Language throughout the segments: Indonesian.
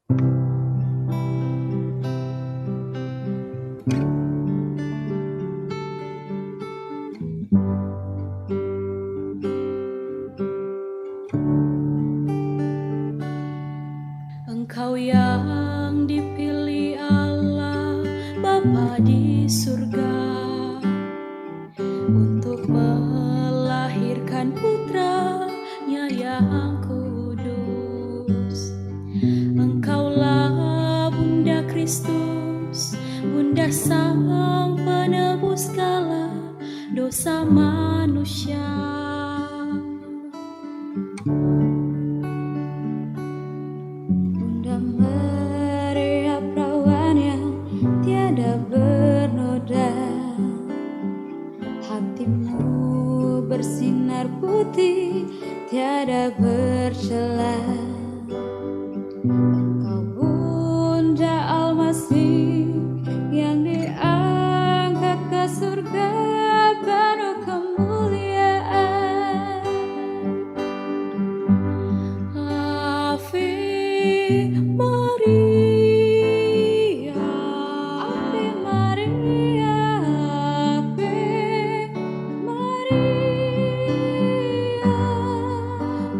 Engkau yang dipilih Allah Bapa di surga untuk melahirkan putranya yang kudus. Engkaulah Bunda Kristus, Bunda Sang Penebus segala dosa manusia. Bunda Maria perawan yang tiada bernoda, hatimu bersinar putih tiada bercela. Engkau Bunda Almasih yang diangkat ke surga penuh kemuliaan. Ave Maria, Ave Maria, Ave Maria,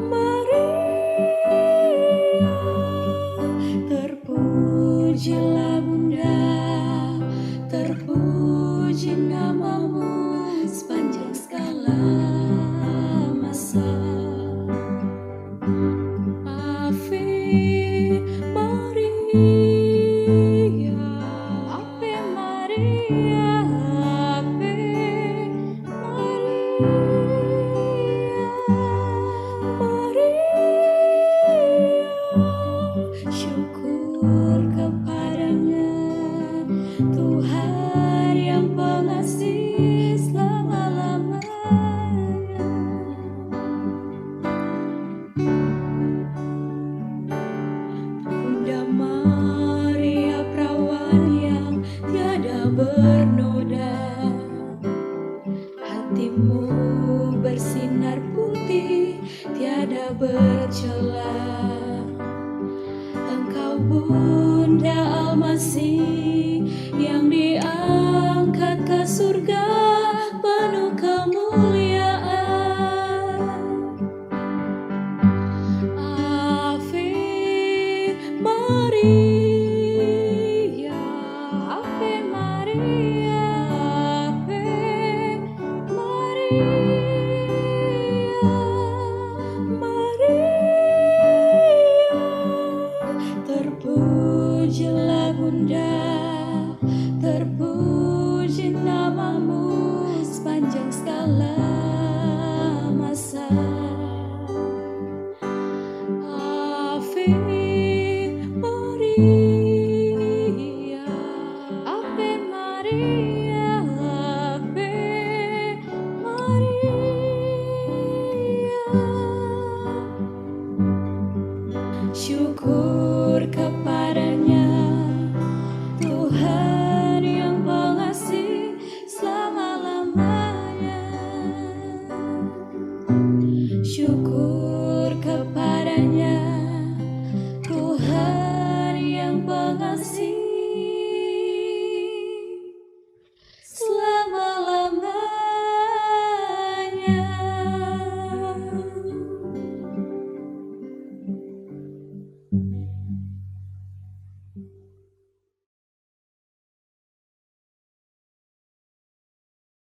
Maria. Terpujilah Bunda, terpuji namamu sepanjang segala masa. Ave Maria, Ave Maria, Ave Maria, Maria. Syukur kepadanya Tuhan yang pengasih selama-lamanya. Bunda Maria perawan yang tiada bernoda, hatimu bersinar putih tiada bercela. Engkau Bunda Almasih yang diangkat ke surga penuh kemuliaan. Ave Maria, Ave Maria, Ave Maria, Maria. Terpujilah Bunda, terpuji namamu sepanjang segala masa. Ave Maria, Ave Maria, Ave Maria. Syukur kepadanya Tuhan yang pengasih selama-lamanya. Syukur